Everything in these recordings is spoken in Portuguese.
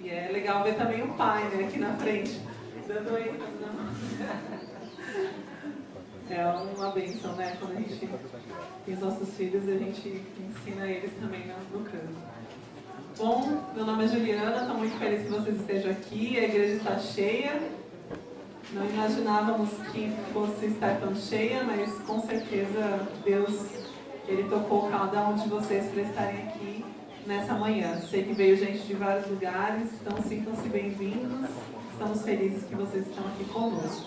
E é legal ver também o pai, né, aqui na frente, dando ênfase na mão. É uma bênção, né, quando a gente tem os nossos filhos e a gente ensina eles também no canto. Bom, meu nome é Juliana, estou muito feliz que vocês estejam aqui, a igreja está cheia. Não imaginávamos que fosse estar tão cheia, mas com certeza Deus, Ele tocou cada um de vocês para estarem aqui nessa manhã. Sei que veio gente de vários lugares, então sintam-se bem-vindos. Estamos felizes que vocês estão aqui conosco.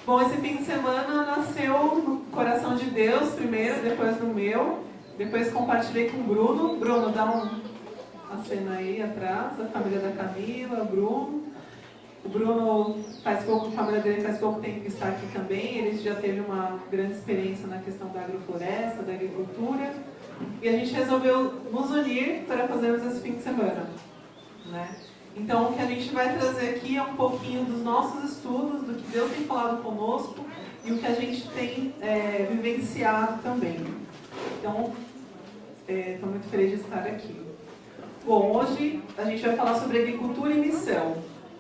Bom, esse fim de semana nasceu no coração de Deus primeiro, depois no meu. Depois compartilhei com o Bruno. Bruno, dá uma cena aí atrás, a família da Camila, o Bruno. O Bruno a família dele faz pouco tempo que está aqui também. Ele já teve uma grande experiência na questão da agrofloresta, da agricultura. E a gente resolveu nos unir para fazermos esse fim de semana, né? Então, o que a gente vai trazer aqui é um pouquinho dos nossos estudos, do que Deus tem falado conosco e o que a gente tem vivenciado também. Então, estou muito feliz de estar aqui. Bom, hoje a gente vai falar sobre agricultura e missão.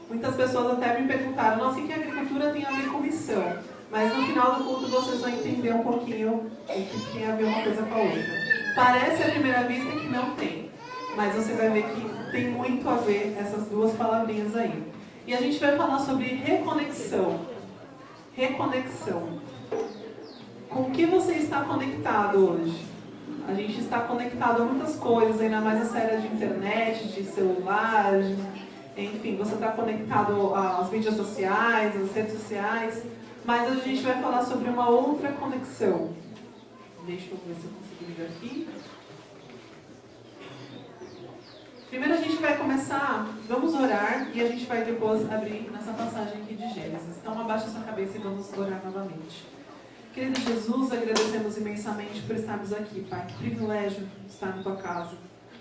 Muitas pessoas até me perguntaram, nossa, o que a agricultura tem a ver com missão? Mas no final do culto vocês vão entender um pouquinho o que tem a ver uma coisa com a outra. Parece à primeira vista que não tem, mas você vai ver que tem muito a ver essas duas palavrinhas aí. E a gente vai falar sobre reconexão. Reconexão. Com o que você está conectado hoje? A gente está conectado a muitas coisas, ainda mais a era de internet, de celular, enfim, você está conectado às mídias sociais, às redes sociais, mas a gente vai falar sobre uma outra conexão. Deixa eu ver se eu consigo ligar aqui. Primeiro a gente vai começar, vamos orar e a gente vai depois abrir nessa passagem aqui de Gênesis. Então abaixa sua cabeça e vamos orar novamente. Querido Jesus, agradecemos imensamente por estarmos aqui, Pai. Que privilégio estar na tua casa.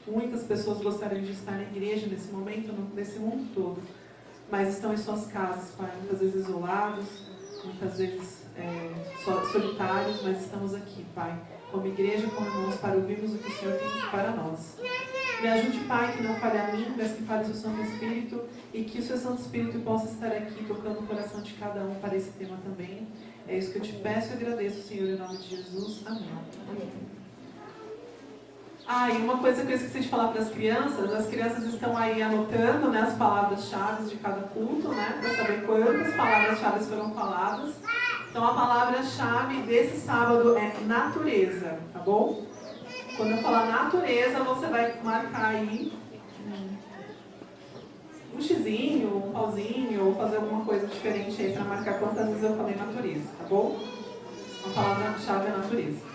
Muitas pessoas gostariam de estar na igreja nesse momento, nesse mundo todo, mas estão em suas casas, Pai, muitas vezes isolados, muitas vezes solitários, mas estamos aqui, Pai, como igreja, como irmãos, para ouvirmos o que o Senhor tem para nós. Me ajude, Pai, que não fale a mim, mas que fale o seu Santo Espírito e que o seu Santo Espírito possa estar aqui tocando o coração de cada um para esse tema também. É isso que eu te peço e agradeço, Senhor, em nome de Jesus. Amém. E uma coisa que eu esqueci de falar para as crianças estão aí anotando, né, as palavras-chave de cada culto, né, para saber quantas palavras-chave foram faladas. Então, a palavra-chave desse sábado é natureza, tá bom? Quando eu falar natureza, você vai marcar aí um xizinho, um pauzinho, ou fazer alguma coisa diferente aí para marcar quantas vezes eu falei natureza, tá bom? A palavra-chave é natureza.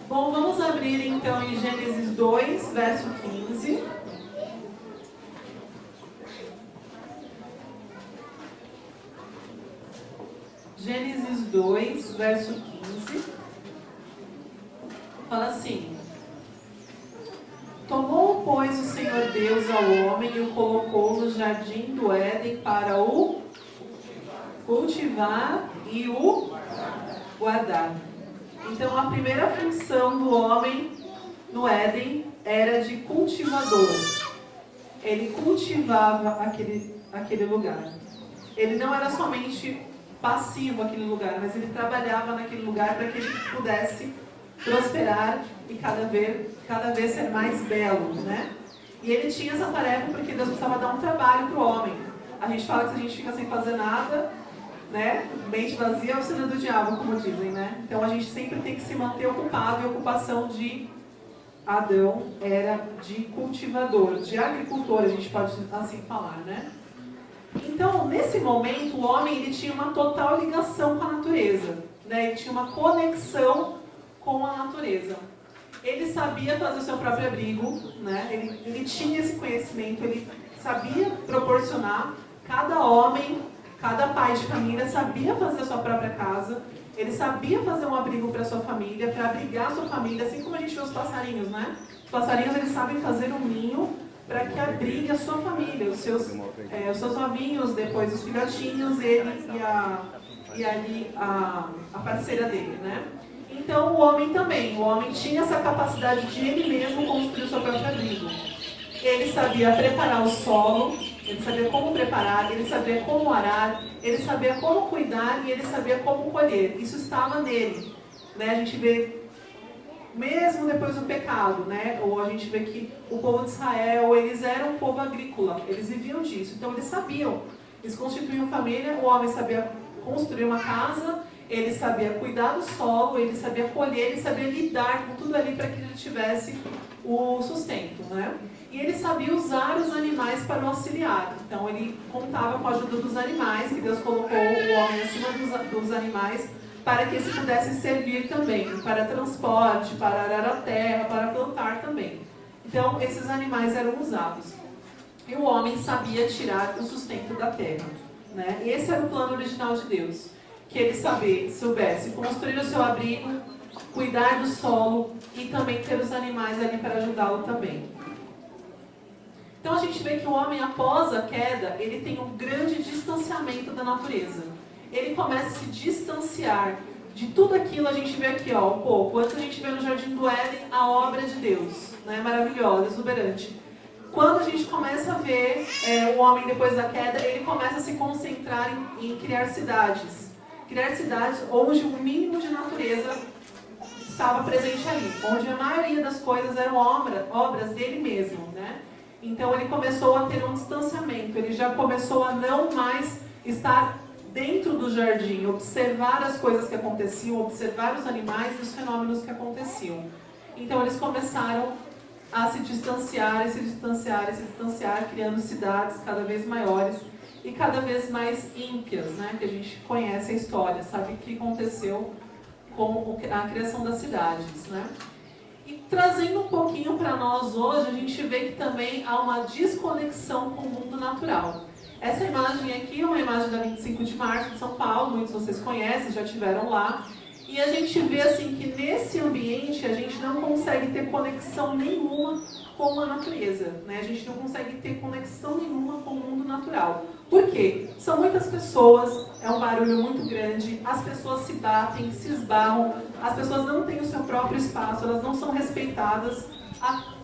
Bom, vamos abrir então em Gênesis 2, verso 15. Gênesis 2, verso 15. Fala assim: Tomou, pois, o Senhor Deus ao homem e o colocou no jardim do Éden para o cultivar e o guardar. Então, a primeira função do homem no Éden era de cultivador. Ele cultivava aquele lugar. Ele não era somente passivo aquele lugar, mas ele trabalhava naquele lugar para que ele pudesse prosperar e cada vez ser mais belo, né? E ele tinha essa tarefa porque Deus precisava dar um trabalho para o homem. A gente fala que se a gente fica sem fazer nada, né? Mente vazia é o oficina do diabo, como dizem, né? Então a gente sempre tem que se manter ocupado, e a ocupação de Adão era de cultivador, de agricultor, a gente pode assim falar, né? Então, nesse momento, o homem ele tinha uma total ligação com a natureza, né? Ele tinha uma conexão com a natureza. Ele sabia fazer o seu próprio abrigo, né? Ele tinha esse conhecimento, ele sabia proporcionar. Cada homem, cada pai de família sabia fazer a sua própria casa. Ele sabia fazer um abrigo para a sua família, para abrigar a sua família, assim como a gente vê os passarinhos, né? Os passarinhos, eles sabem fazer um ninho para que abrigue a sua família, os seus ovinhos, depois os filhotinhos, ele e ali a parceira dele, né? Então o homem também, o homem tinha essa capacidade de ele mesmo construir o seu próprio abrigo. ele sabia preparar o solo, ele sabia como preparar, ele sabia como arar, ele sabia como cuidar e ele sabia como colher. Isso estava nele. Né? A gente vê, mesmo depois do pecado, né? Ou a gente vê que o povo de Israel, eles eram um povo agrícola, eles viviam disso. Então eles sabiam, eles constituíam família, o homem sabia construir uma casa, ele sabia cuidar do solo, ele sabia colher, ele sabia lidar com tudo ali para que ele tivesse o sustento, né? E ele sabia usar os animais para o auxiliar. Então ele contava com a ajuda dos animais, que Deus colocou o homem acima dos animais, para que eles pudessem servir também, para transporte, para arar a terra, para plantar também. Então esses animais eram usados. E o homem sabia tirar o sustento da terra. Né? Esse era o plano original de Deus. Que ele soubesse construir o seu abrigo, cuidar do solo e também ter os animais ali para ajudá-lo também. Então a gente vê que o homem, após a queda, ele tem um grande distanciamento da natureza. Ele começa a se distanciar de tudo aquilo. A gente vê aqui, ó, um pouco. Antes a gente vê no Jardim do Éden a obra de Deus, né? Maravilhosa, exuberante. Quando a gente começa a ver o homem depois da queda, ele começa a se concentrar em criar cidades. Criar cidades onde o mínimo de natureza estava presente ali. Onde a maioria das coisas eram obras dele mesmo, né? Então ele começou a ter um distanciamento. Ele já começou a não mais estar dentro do jardim, observar as coisas que aconteciam, observar os animais e os fenômenos que aconteciam. Então eles começaram a se distanciar, criando cidades cada vez maiores e cada vez mais ímpias, né? Que a gente conhece a história, sabe o que aconteceu com a criação das cidades, né? E trazendo um pouquinho para nós hoje, a gente vê que também há uma desconexão com o mundo natural. Essa imagem aqui é uma imagem da 25 de março de São Paulo, muitos de vocês conhecem, já estiveram lá. E a gente vê assim que nesse ambiente a gente não consegue ter conexão nenhuma com a natureza, né? A gente não consegue ter conexão nenhuma com o mundo natural. Por quê? São muitas pessoas, é um barulho muito grande, as pessoas se batem, se esbarram, as pessoas não têm o seu próprio espaço, elas não são respeitadas.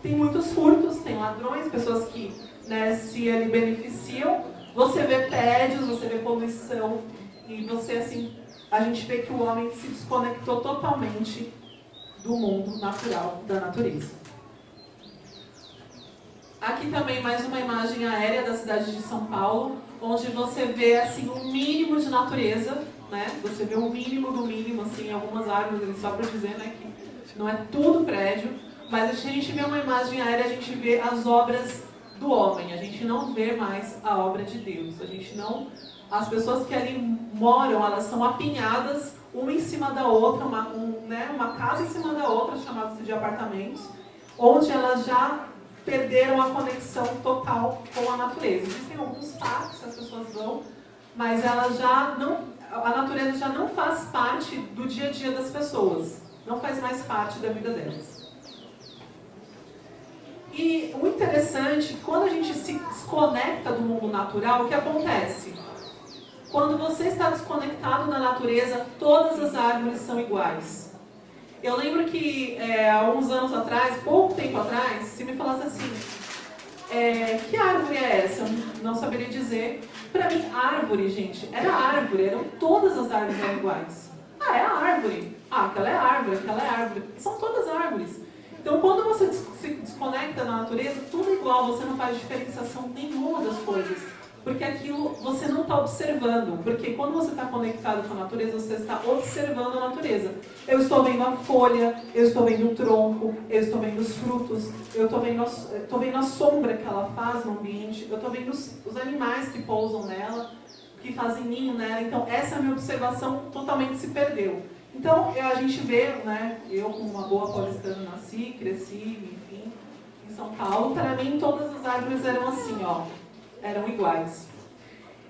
Tem muitos furtos, tem ladrões, pessoas que, né, se ali beneficiam. Você vê prédios, você vê poluição e você assim... A gente vê que o homem se desconectou totalmente do mundo natural, da natureza. Aqui também mais uma imagem aérea da cidade de São Paulo, onde você vê assim um mínimo de natureza, né? Você vê o mínimo do mínimo, assim, algumas árvores, só para dizer, né, que não é tudo prédio, mas a gente vê uma imagem aérea, a gente vê as obras do homem, a gente não vê mais a obra de Deus, a gente não... As pessoas que ali moram, elas são apinhadas, uma em cima da outra, uma casa em cima da outra, chamados de apartamentos, onde elas já perderam a conexão total com a natureza. Existem alguns parques que as pessoas vão, mas elas já não, a natureza já não faz parte do dia a dia das pessoas, não faz mais parte da vida delas. E o interessante, quando a gente se desconecta do mundo natural, o que acontece? Quando você está desconectado da natureza, todas as árvores são iguais. Eu lembro que há uns anos atrás, pouco tempo atrás, se me falasse assim, que árvore é essa? Eu não saberia dizer. Para mim, árvore, gente, era árvore, todas as árvores eram iguais. É a árvore. Aquela é árvore, aquela é árvore. São todas árvores. Então, quando você se desconecta da natureza, tudo é igual, você não faz diferenciação nenhuma das coisas. Porque aquilo você não está observando. Porque quando você está conectado com a natureza, você está observando a natureza. Eu estou vendo a folha, eu estou vendo o tronco, eu estou vendo os frutos, eu estou vendo a sombra que ela faz no ambiente, eu estou vendo os animais que pousam nela, que fazem ninho nela. Então, essa minha observação totalmente se perdeu. Então, a gente vê, né, eu como uma boa paulistana nasci, cresci, enfim, em São Paulo. Para mim, todas as árvores eram assim, ó. Eram iguais.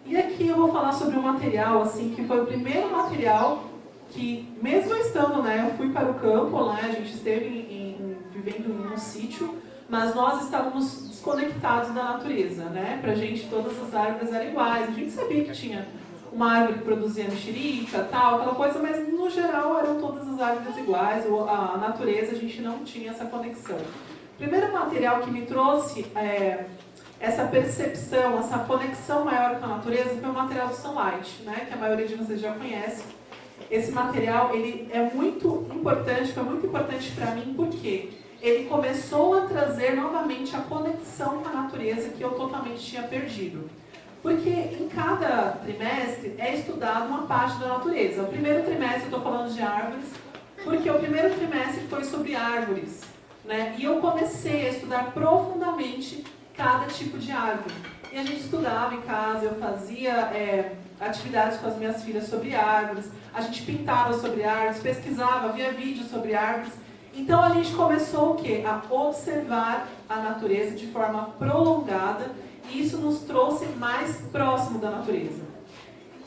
E aqui eu vou falar sobre um material, assim, que foi o primeiro material que, mesmo estando, né, eu fui para o campo, lá, a gente esteve vivendo em um sítio, mas nós estávamos desconectados da natureza, né? Pra gente todas as árvores eram iguais, a gente sabia que tinha uma árvore que produzia mexerica, tal, aquela coisa, mas no geral eram todas as árvores iguais, a natureza a gente não tinha essa conexão. O primeiro material que me trouxe essa percepção, essa conexão maior com a natureza foi o material do Sunlight, né, que a maioria de vocês já conhece. Esse material ele é muito importante, foi muito importante para mim, porque ele começou a trazer novamente a conexão com a natureza que eu totalmente tinha perdido. Porque em cada trimestre é estudado uma parte da natureza. O primeiro trimestre eu estou falando de árvores, porque o primeiro trimestre foi sobre árvores, né? E eu comecei a estudar profundamente cada tipo de árvore. E a gente estudava em casa, eu fazia atividades com as minhas filhas sobre árvores, a gente pintava sobre árvores, pesquisava, via vídeos sobre árvores. Então a gente começou o quê? A observar a natureza de forma prolongada, e isso nos trouxe mais próximo da natureza.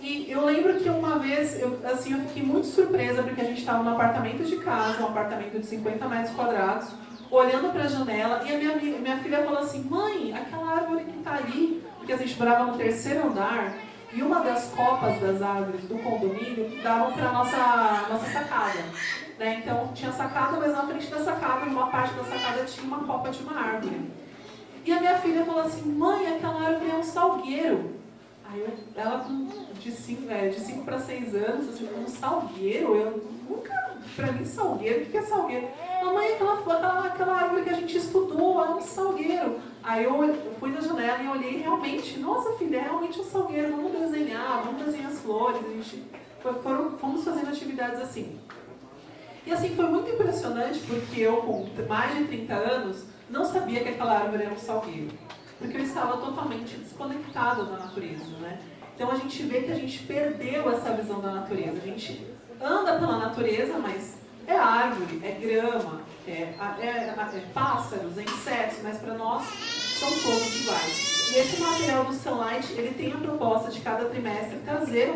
E eu lembro que uma vez, eu fiquei muito surpresa, porque a gente estava num apartamento de casa, um apartamento de 50 metros quadrados, olhando para a janela, e a minha filha falou assim: mãe, aquela árvore que está ali, porque a gente morava no terceiro andar, e uma das copas das árvores do condomínio davam para a nossa sacada. Né? Então tinha sacada, mas na frente da sacada, uma parte da sacada tinha uma copa de uma árvore. E a minha filha falou assim: mãe, aquela árvore é um salgueiro. Aí ela de 5 para 6 anos, assim, um salgueiro? Eu nunca, pra mim, salgueiro, o que é salgueiro? Mamãe, aquela árvore que a gente estudou, era um salgueiro. Aí eu fui na janela e olhei realmente, nossa filha, é realmente um salgueiro, vamos desenhar as flores, a gente fomos fazendo atividades assim. E assim, foi muito impressionante, porque eu, com mais de 30 anos, não sabia que aquela árvore era um salgueiro. Porque eu estava totalmente desconectada da natureza, né? Então a gente vê que a gente perdeu essa visão da natureza. A gente anda pela natureza, mas é árvore, é grama, é pássaros, é insetos, mas para nós são todos iguais. E esse material do Sunlight, ele tem a proposta de cada trimestre trazer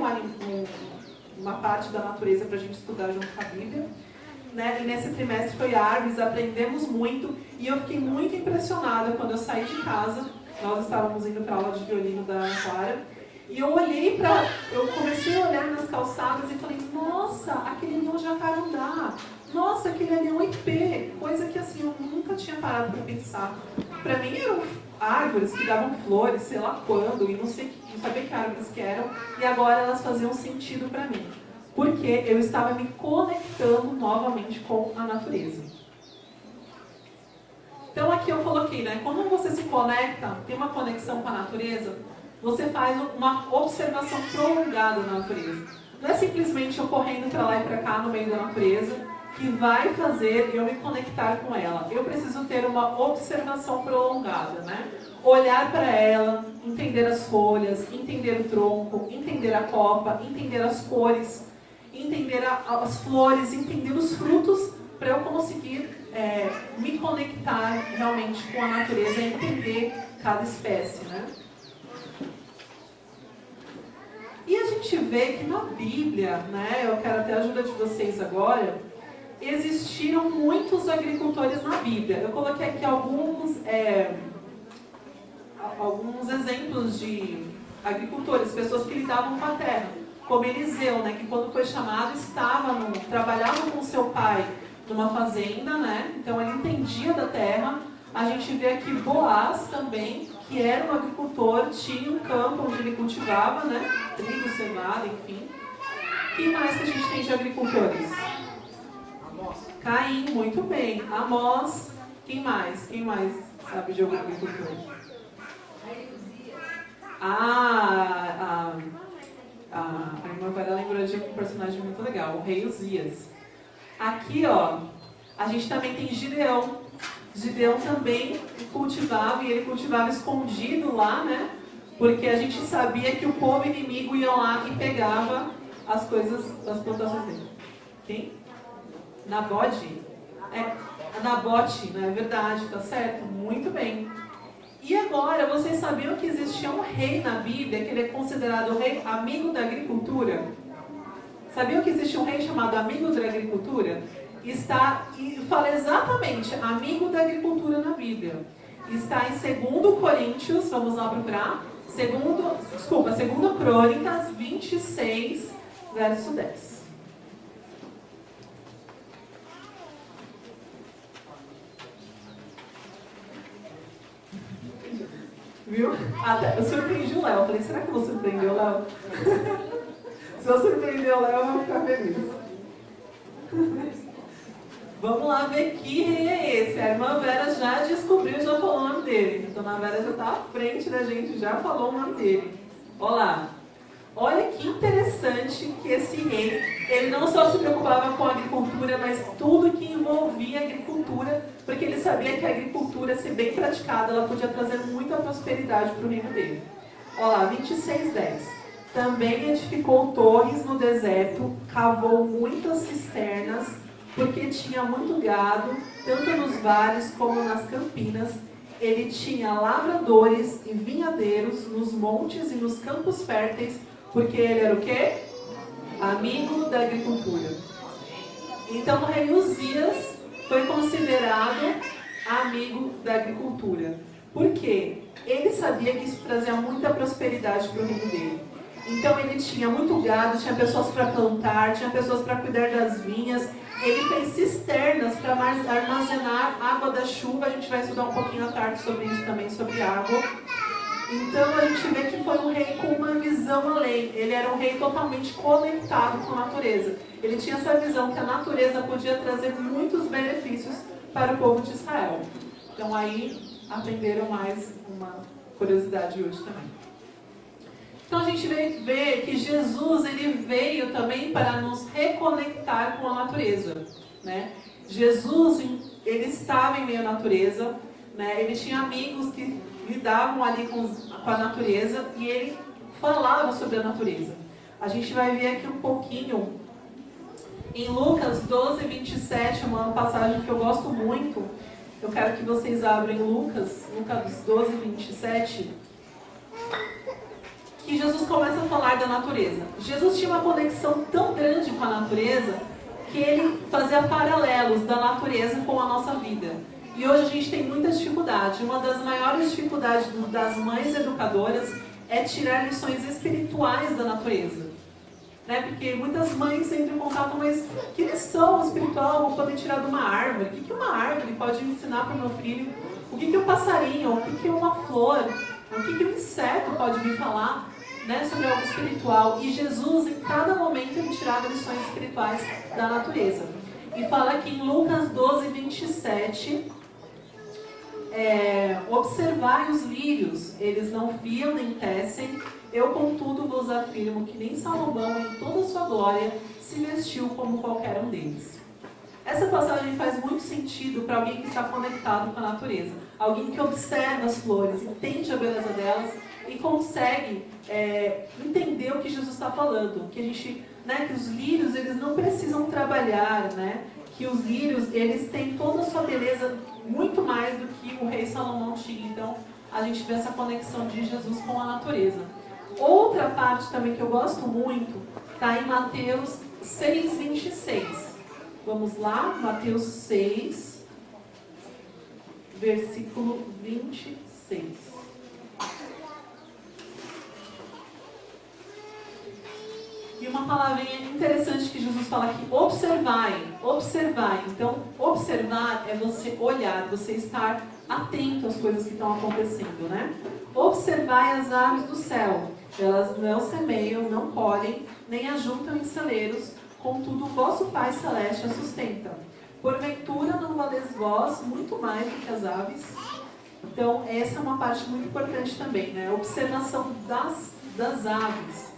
uma parte da natureza para a gente estudar junto com a Bíblia. Né? E nesse trimestre foi árvores, aprendemos muito, e eu fiquei muito impressionada quando eu saí de casa. Nós estávamos indo para a aula de violino da Clara, e eu comecei a olhar nas calçadas e falei: nossa, aquele ali é um jacarandá, nossa, aquele ali é um ipê, coisa que assim eu nunca tinha parado para pensar. Para mim eram árvores que davam flores, sei lá quando, e não sabia que árvores que eram, e agora elas faziam sentido para mim. Porque eu estava me conectando novamente com a natureza. Então aqui eu coloquei, né? Quando você se conecta, tem uma conexão com a natureza, você faz uma observação prolongada da natureza. Não é simplesmente eu correndo para lá e para cá no meio da natureza que vai fazer eu me conectar com ela. Eu preciso ter uma observação prolongada, né? Olhar para ela, entender as folhas, entender o tronco, entender a copa, entender as cores, entender as flores, entender os frutos, para eu conseguir me conectar realmente com a natureza e entender cada espécie, né? E a gente vê que na Bíblia, né, eu quero até a ajuda de vocês agora, existiram muitos agricultores na Bíblia. Eu coloquei aqui alguns exemplos de agricultores, pessoas que lidavam com a terra. Como Eliseu, né, que quando foi chamado trabalhava com seu pai numa fazenda, né, então ele entendia da terra. A gente vê aqui Boaz também, que era um agricultor, tinha um campo onde ele cultivava, né, trigo, cevada, enfim. Quem mais que a gente tem de agricultores? Amós. Caim, muito bem. Amós, quem mais? Quem mais sabe de algum agricultor? A irmã Vera lembrou de um personagem muito legal, o rei Uzias. Aqui, ó, a gente também tem Gideão. Gideão também cultivava, e ele cultivava escondido lá, né? Porque a gente sabia que o povo inimigo ia lá e pegava as coisas, as plantações dele. Quem? Nabote? Nabote, não é verdade, tá certo? Muito bem. E agora, vocês sabiam que existia um rei na Bíblia, que ele é considerado o rei amigo da agricultura? Sabiam que existe um rei chamado amigo da agricultura? E fala exatamente amigo da agricultura na Bíblia. Está em 2 Coríntios, vamos lá procurar. 2 Crônicas 26, verso 10. Viu? Até eu surpreendi o Léo. Eu falei, será que eu vou surpreender o Léo? Se eu surpreender o Léo, eu vou ficar feliz. Vamos lá ver que rei é esse. A irmã Vera já descobriu, já falou o nome dele. Então a Vera já está à frente da gente, já falou o nome dele. Olha lá. Olha que interessante que esse rei, ele não só se preocupava com a agricultura, mas tudo que envolvia a agricultura, porque ele sabia que a agricultura, se bem praticada, ela podia trazer muita prosperidade para o reino dele. Olha lá, 26:10. Também edificou torres no deserto, cavou muitas cisternas, porque tinha muito gado, tanto nos vales como nas campinas. Ele tinha lavradores e vinhadeiros nos montes e nos campos férteis, porque ele era o quê? Amigo da agricultura. Então o rei Uzias foi considerado amigo da agricultura. Por quê? Ele sabia que isso trazia muita prosperidade para o reino dele. Então ele tinha muito gado, tinha pessoas para plantar, tinha pessoas para cuidar das vinhas. Ele fez cisternas para armazenar água da chuva. A gente vai estudar um pouquinho à tarde sobre isso também, sobre água. Então a gente vê que foi um rei com uma visão além. Ele era um rei totalmente conectado com a natureza. Ele tinha essa visão que a natureza podia trazer muitos benefícios para o povo de Israel. Então aí aprenderam mais uma curiosidade hoje também. Então a gente vê que Jesus ele veio também para nos reconectar com a natureza, né? Jesus ele estava em meio à natureza, né? Ele tinha amigos que lidavam ali com a natureza e ele falava sobre a natureza. A gente vai ver aqui um pouquinho em Lucas 12:27, uma passagem que eu gosto muito. Eu quero que vocês abram Lucas 12:27. Que Jesus começa a falar da natureza. Jesus tinha uma conexão tão grande com a natureza que ele fazia paralelos da natureza com a nossa vida. E hoje a gente tem muita dificuldade. Uma das maiores dificuldades das mães educadoras é tirar lições espirituais da natureza. Né? Porque muitas mães entram em contato, mas que lição espiritual eu vou poder tirar de uma árvore? O que uma árvore pode ensinar para o meu filho? O que um passarinho? O que uma flor? O que um inseto pode me falar, né, sobre algo espiritual? E Jesus, em cada momento, ele tirava lições espirituais da natureza. E fala aqui em Lucas 12:27, observai os lírios, eles não fiam nem tecem, eu contudo vos afirmo que nem Salomão em toda a sua glória se vestiu como qualquer um deles. Essa passagem faz muito sentido para alguém que está conectado com a natureza. Alguém que observa as flores, entende a beleza delas e consegue entender o que Jesus está falando. Que a gente, né, que os lírios eles não precisam trabalhar, né? Que os lírios eles têm toda a sua beleza muito mais do que o rei Salomão tinha. Então a gente vê essa conexão de Jesus com a natureza. Outra parte também que eu gosto muito está em Mateus 6:26. Vamos lá, Mateus 6, versículo 26. E uma palavrinha interessante que Jesus fala aqui, observai, observai. Então, observar é você olhar, você estar atento às coisas que estão acontecendo, né? Observai as aves do céu, elas não semeiam, não colhem, nem ajuntam em celeiros, contudo, o vosso Pai Celeste a sustenta. Porventura não valeis vós muito mais do que as aves? Então, essa é uma parte muito importante também, né? A observação das aves.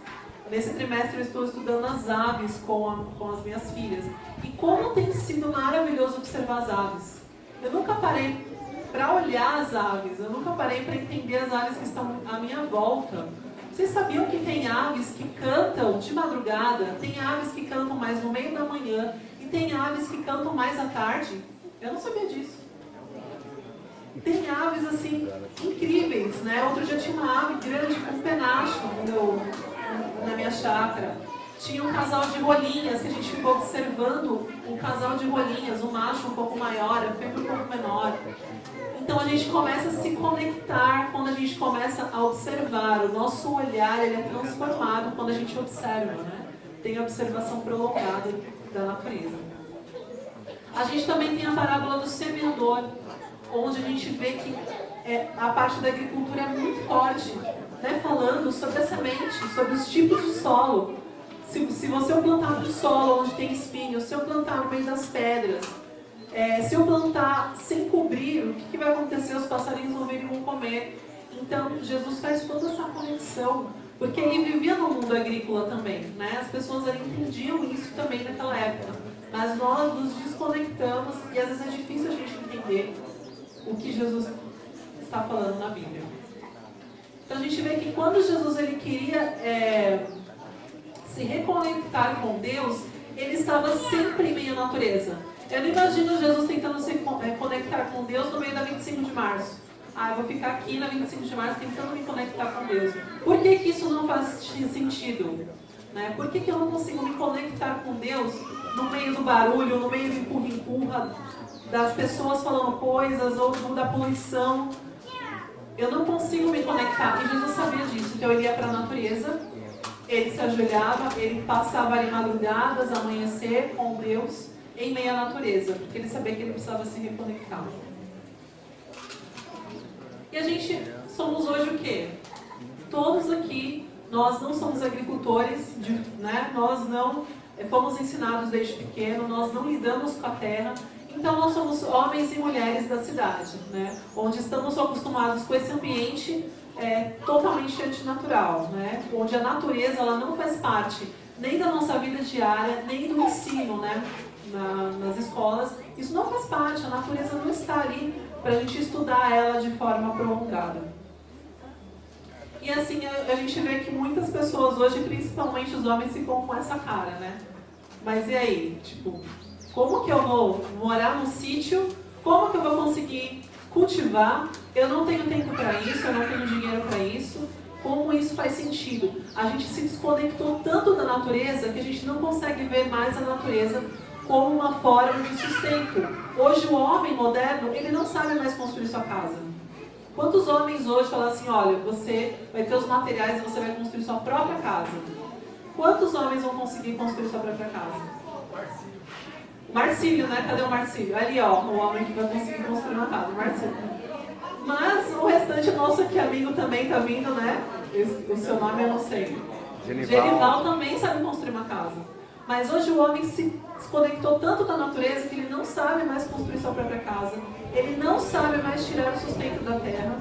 Nesse trimestre eu estou estudando as aves com as minhas filhas. E como tem sido maravilhoso observar as aves. Eu nunca parei para olhar as aves, eu nunca parei para entender as aves que estão à minha volta. Vocês sabiam que tem aves que cantam de madrugada, tem aves que cantam mais no meio da manhã e tem aves que cantam mais à tarde? Eu não sabia disso. Tem aves assim, incríveis, né? Outro dia tinha uma ave grande com um penacho na minha chácara. Tinha um casal de rolinhas que a gente ficou observando, um casal de rolinhas, o macho um pouco maior, a fêmea um pouco menor. Então a gente começa a se conectar quando a gente começa a observar. O nosso olhar ele é transformado quando a gente observa, né? Tem a observação prolongada da natureza. A gente também tem a parábola do semeador, onde a gente vê que a parte da agricultura é muito forte, né? Falando sobre a semente, sobre os tipos de solo. Se você plantar num solo onde tem espinhos, se eu plantar no meio das pedras, se eu plantar sem cobrir, o que vai acontecer? Os passarinhos vão vir e vão comer. Então, Jesus faz toda essa conexão, porque ele vivia no mundo agrícola também, né? As pessoas ali entendiam isso também naquela época. Mas nós nos desconectamos e às vezes é difícil a gente entender o que Jesus está falando na Bíblia. Então a gente vê que quando Jesus ele queria se reconectar com Deus, ele estava sempre em meio à natureza. Eu não imagino Jesus tentando se conectar com Deus no meio da 25 de março. Eu vou ficar aqui na 25 de março tentando me conectar com Deus. Por que isso não faz sentido? Né? Por que eu não consigo me conectar com Deus no meio do barulho, no meio do empurra-empurra, das pessoas falando coisas ou da poluição? Eu não consigo me conectar. E Jesus sabia disso. Então ele ia para a natureza, ele se ajoelhava, ele passava ali madrugadas, amanhecer com Deus em meio à natureza, porque ele sabia que ele precisava se reconectar. E a gente somos hoje o quê? Todos aqui, nós não somos agricultores, né? Nós não fomos ensinados desde pequeno, nós não lidamos com a terra. Então nós somos homens e mulheres da cidade, né? Onde estamos acostumados com esse ambiente totalmente antinatural, né? Onde a natureza ela não faz parte nem da nossa vida diária, nem do ensino, né? Nas escolas. Isso não faz parte, a natureza não está ali para a gente estudar ela de forma prolongada. E assim, a gente vê que muitas pessoas hoje, principalmente os homens, ficam com essa cara, né? Mas e aí? Tipo, como que eu vou morar num sítio? Como que eu vou conseguir cultivar? Eu não tenho tempo para isso, eu não tenho dinheiro para isso. Como isso faz sentido? A gente se desconectou tanto da natureza que a gente não consegue ver mais a natureza como uma forma de sustento. Hoje o homem moderno, ele não sabe mais construir sua casa. Quantos homens hoje falam assim, olha, você vai ter os materiais e você vai construir sua própria casa? Quantos homens vão conseguir construir sua própria casa? Marcílio, né? Cadê o Marcílio? Ali, ó, o homem que vai conseguir construir uma casa, Marcílio. Mas o restante nosso aqui, amigo, também tá vindo, né? O seu nome eu não sei. Genival também sabe construir uma casa. Mas hoje o homem se desconectou tanto da natureza que ele não sabe mais construir sua própria casa. Ele não sabe mais tirar o sustento da terra.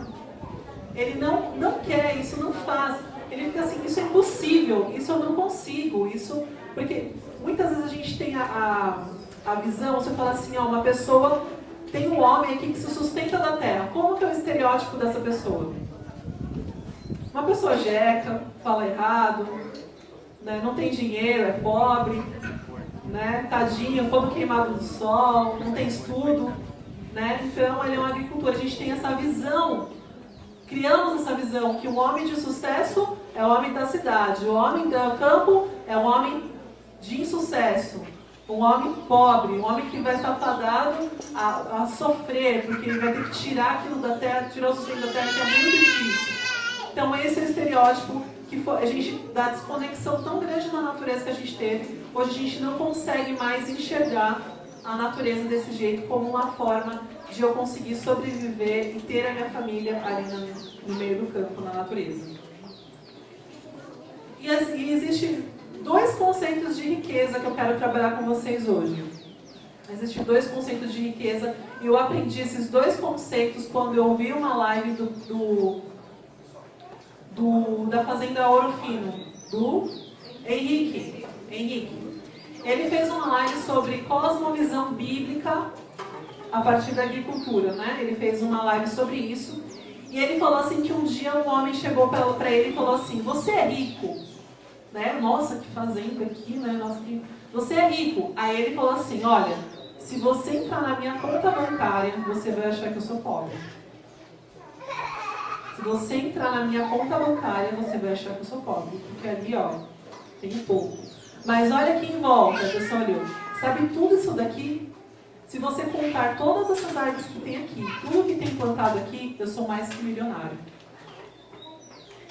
Ele não quer, isso não faz. Ele fica assim, isso é impossível, isso eu não consigo. Isso, porque muitas vezes a gente tem a visão, você fala assim, uma pessoa, tem um homem aqui que se sustenta da terra. Como que é o estereótipo dessa pessoa? Uma pessoa jeca, fala errado, né, não tem dinheiro, é pobre, né, tadinho, todo queimado do sol, não tem estudo, né, então ele é um agricultor. A gente tem essa visão, criamos essa visão que o homem de sucesso é o homem da cidade, o homem do campo é o homem de insucesso, um homem pobre, um homem que vai estar fadado a sofrer, porque ele vai ter que tirar aquilo da terra, tirar o sustento da terra, que é muito difícil. Então esse é o estereótipo que a gente, da desconexão tão grande na natureza que a gente teve. Hoje a gente não consegue mais enxergar a natureza desse jeito como uma forma de eu conseguir sobreviver e ter a minha família ali no meio do campo, na natureza. E existem dois conceitos de riqueza que eu quero trabalhar com vocês hoje. Existem dois conceitos de riqueza e eu aprendi esses dois conceitos quando eu ouvi uma live da Fazenda Ouro Fino, do Henrique. Ele fez uma live sobre cosmovisão bíblica a partir da agricultura, né? Ele fez uma live sobre isso. E ele falou assim que um dia um homem chegou para ele e falou assim, você é rico? Né? Nossa, que fazenda aqui, né? Nossa, você é rico. Aí ele falou assim, olha, se você entrar na minha conta bancária, você vai achar que eu sou pobre. Se você entrar na minha conta bancária, você vai achar que eu sou pobre. Porque ali, ó, tem pouco. Mas olha aqui em volta, pessoal, olhou. Sabe tudo isso daqui? Se você contar todas essas árvores que tem aqui, tudo que tem plantado aqui, eu sou mais que milionário.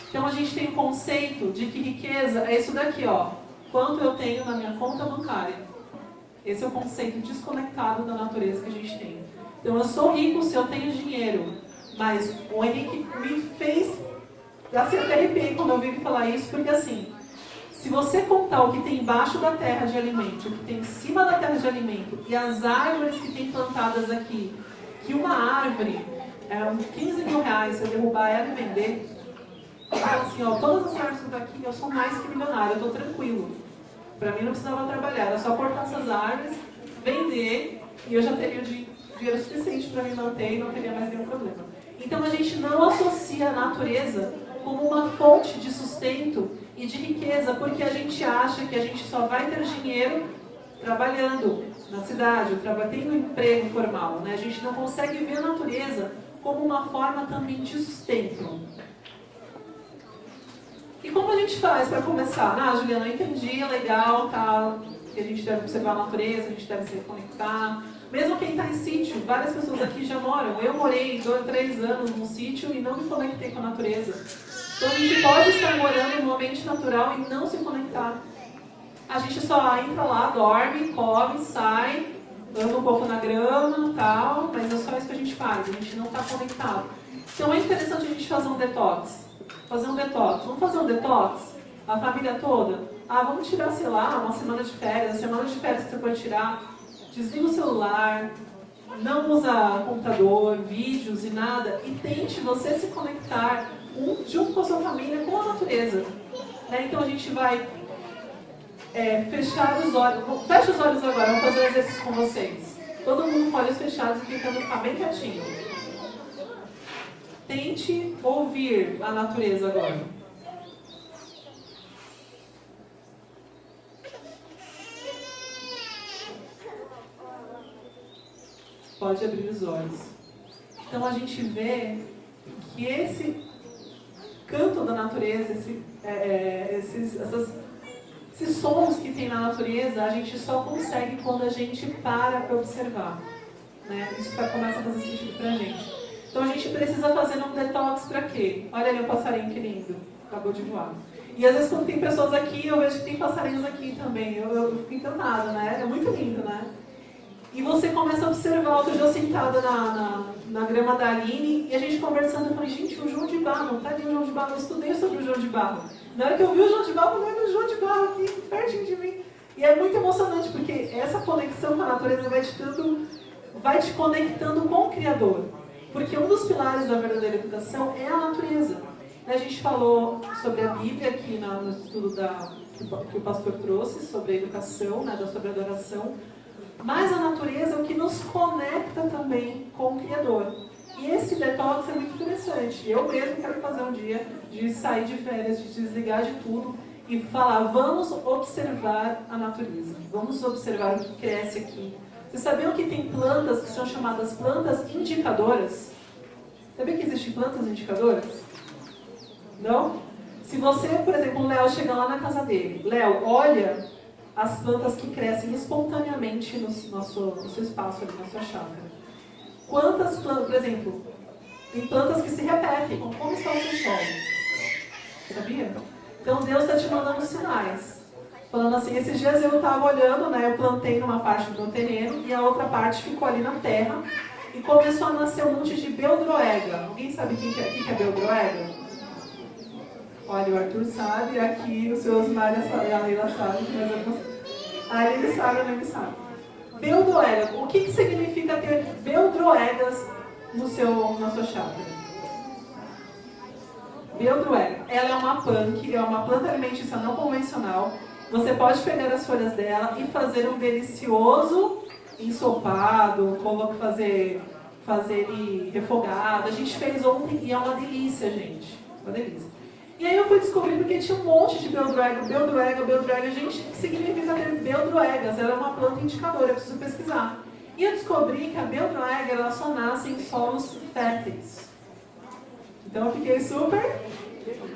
Então a gente tem o conceito de que riqueza é isso daqui, ó. Quanto eu tenho na minha conta bancária. Esse é o conceito desconectado da natureza que a gente tem. Então eu sou rico se eu tenho dinheiro. Mas o Henrique me fez, assim, até arrepiei quando eu ouvi ele falar isso, porque assim, se você contar o que tem embaixo da terra de alimento, o que tem em cima da terra de alimento, e as árvores que tem plantadas aqui, que uma árvore é uns 15 mil reais, se eu derrubar ela e vender, eu falo assim, ó, todas as árvores que estão aqui, eu sou mais que milionário, eu estou tranquilo. Para mim não precisava trabalhar, era só cortar essas árvores, vender, e eu já teria dinheiro suficiente para me manter e não teria mais nenhum problema. Então a gente não associa a natureza como uma fonte de sustento e de riqueza, porque a gente acha que a gente só vai ter dinheiro trabalhando na cidade, tendo um emprego formal, né? A gente não consegue ver a natureza como uma forma também de sustento. E como a gente faz para começar? Ah, Juliana, eu entendi, é legal, tá, que a gente deve observar a natureza, a gente deve se reconectar. Mesmo quem está em sítio, várias pessoas aqui já moram. Eu morei 2, 3 anos num sítio e não me conectei com a natureza. Então a gente pode estar morando num ambiente natural e não se conectar. A gente só entra lá, dorme, come, sai, anda um pouco na grama e tal, mas é só isso que a gente faz, a gente não está conectado. Então é interessante a gente fazer um detox. Vamos fazer um detox? A família toda? Ah, vamos tirar, sei lá, uma semana de férias. A semana de férias que você pode tirar, desliga o celular, não usa computador, vídeos e nada, e tente você se conectar junto com a sua família com a natureza. Né? Então a gente vai fechar os olhos. Fecha os olhos agora, vamos fazer um exercício com vocês. Todo mundo com olhos fechados e tentando ficar bem quietinho. Tente ouvir a natureza agora. Pode abrir os olhos. Então a gente vê que esse canto da natureza, esses sons que tem na natureza, a gente só consegue quando a gente para observar. Né? Isso começa a fazer sentido pra gente. Então a gente precisa fazer um detox para quê? Olha ali o passarinho, que lindo. Acabou de voar. E às vezes quando tem pessoas aqui, eu vejo que tem passarinhos aqui também. Eu fico encantada, né? É muito lindo, né? E você começa a observar. Outro dia eu sentada na grama da Aline e a gente conversando. Eu falei, gente, o João de Barro, tá ali o João de Barro. Eu estudei sobre o João de Barro. Na hora que eu vi o João de Barro, eu falei, o João de Barro aqui, pertinho de mim. E é muito emocionante, porque essa conexão com a natureza vai te conectando com o Criador. Porque um dos pilares da verdadeira educação é a natureza. A gente falou sobre a Bíblia aqui no estudo que o pastor trouxe, sobre a educação, né, sobre a adoração. Mas a natureza é o que nos conecta também com o Criador. E esse detox é muito interessante. Eu mesmo quero fazer um dia de sair de férias, de desligar de tudo e falar, vamos observar a natureza. Vamos observar o que cresce aqui. Vocês sabiam que tem plantas que são chamadas plantas indicadoras? Sabia que existem plantas indicadoras? Não? Se você, por exemplo, o Léo chega lá na casa dele, Léo, olha as plantas que crescem espontaneamente no seu espaço ali, na sua chácara. Quantas plantas, por exemplo, tem plantas que se repetem, como está o seu solo? Sabia? Então Deus está te mandando sinais. Falando assim, esses dias eu estava olhando, né, eu plantei numa parte do meu terreno e a outra parte ficou ali na terra e começou a nascer um monte de beldroega. Alguém sabe o que é beldroega? Olha, o Arthur sabe, aqui o seu Osmar e a Leila sabem, mas eu não sei. A Leila sabe, a Leila sabe. Beldroega, o que significa ter beldroegas na sua chácara? Beldroega, ela é uma punk, é uma planta alimentícia não convencional. Você pode pegar as folhas dela e fazer um delicioso ensopado, fazer ele refogado. A gente fez ontem e é uma delícia, gente. Uma delícia. E aí eu fui descobrindo que tinha um monte de beldroega. Gente, o que significa ter beldroegas? Ela é uma planta indicadora, eu preciso pesquisar. E eu descobri que a beldroega ela só nasce em solos férteis. Então eu fiquei super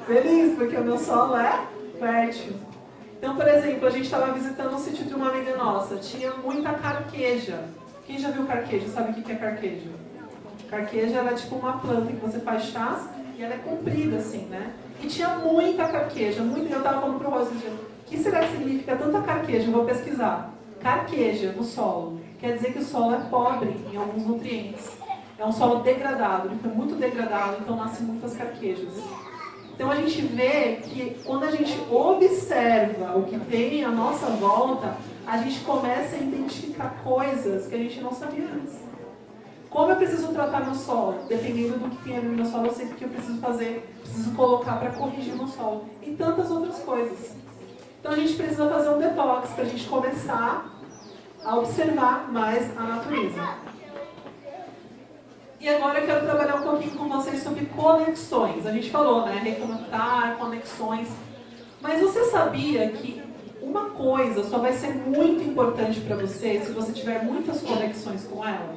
feliz, porque o meu solo é fértil. Então, por exemplo, a gente estava visitando um sítio de uma amiga nossa, tinha muita carqueja. Quem já viu carqueja? Sabe o que é carqueja? Carqueja ela é tipo uma planta que você faz chás e ela é comprida assim, né? E tinha muita carqueja, muita. Eu estava falando para o Rose, o que será que significa tanta carqueja? Eu vou pesquisar. Carqueja no solo quer dizer que o solo é pobre em alguns nutrientes. É um solo degradado, ele foi muito degradado, então nascem muitas carquejas. Então a gente vê que quando a gente observa o que tem à nossa volta, a gente começa a identificar coisas que a gente não sabia antes. Como eu preciso tratar meu solo? Dependendo do que tem ali no meu solo, eu sei o que eu preciso fazer, preciso colocar para corrigir o meu solo. E tantas outras coisas. Então a gente precisa fazer um detox para a gente começar a observar mais a natureza. E agora eu quero trabalhar um pouquinho com vocês sobre conexões. A gente falou, né? Reconectar, conexões. Mas você sabia que uma coisa só vai ser muito importante para você se você tiver muitas conexões com ela?